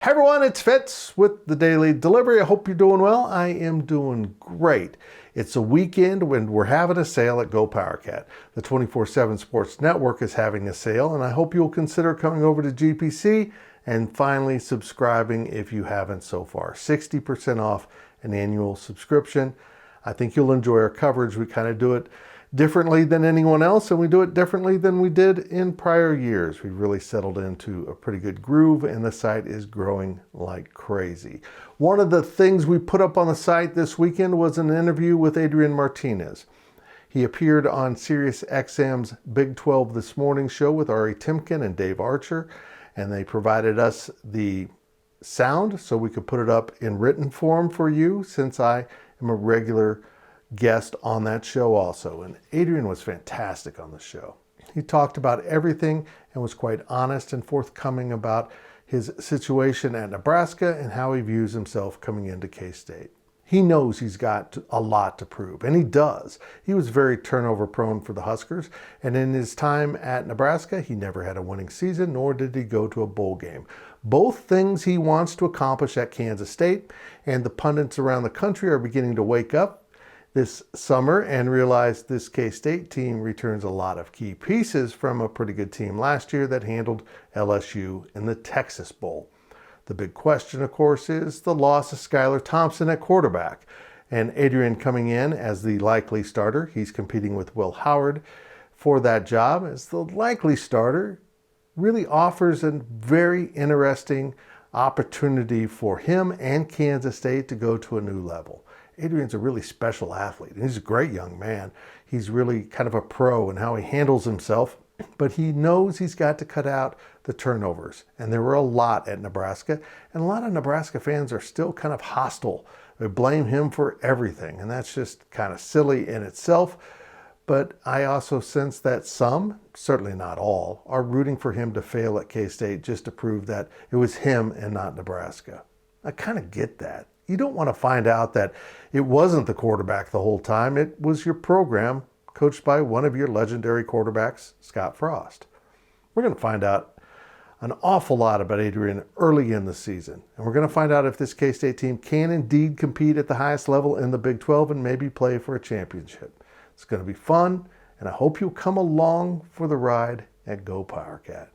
Hey everyone, it's Fitz with the Daily Delivery. I hope you're doing well. I am doing great. It's a weekend when we're having a sale at GoPowercat. The 24/7 Sports Network is having a sale, and I hope you'll consider coming over to GPC and finally subscribing if you haven't so far. 60% off an annual subscription. I think you'll enjoy our coverage. We kind of do it differently than anyone else, and we do it differently than we did in prior years. We've really settled into a pretty good groove, and the site is growing like crazy. One of the things we put up on the site this weekend was an interview with Adrian Martinez. He appeared on SiriusXM's Big 12 This Morning show with Ari Timken and Dave Archer, and they provided us the sound so we could put it up in written form for you, since I am a regular guest on that show also. And Adrian was fantastic on the show. He talked about everything and was quite honest and forthcoming about his situation at Nebraska and how he views himself coming into K-State. He knows he's got a lot to prove, and he does. He was very turnover prone for the Huskers, and in his time at Nebraska, he never had a winning season, nor did he go to a bowl game. Both things he wants to accomplish at Kansas State, and the pundits around the country are beginning to wake up this summer and realize this K-State team returns a lot of key pieces from a pretty good team last year that handled LSU in the Texas Bowl. The big question, of course, is the loss of Skylar Thompson at quarterback. And Adrian coming in as the likely starter. He's competing with Will Howard for that job as the likely starter. Really offers a very interesting opportunity for him and Kansas State to go to a new level. Adrian's a really special athlete, and he's a great young man. He's really kind of a pro in how he handles himself, but he knows he's got to cut out the turnovers. And there were a lot at Nebraska, and a lot of Nebraska fans are still kind of hostile. They blame him for everything, and that's just kind of silly in itself. But I also sense that some, certainly not all, are rooting for him to fail at K-State just to prove that it was him and not Nebraska. I kind of get that. You don't want to find out that it wasn't the quarterback the whole time. It was your program coached by one of your legendary quarterbacks, Scott Frost. We're going to find out an awful lot about Adrian early in the season. And we're going to find out if this K-State team can indeed compete at the highest level in the Big 12 and maybe play for a championship. It's going to be fun, and I hope you'll come along for the ride at GoPowercat.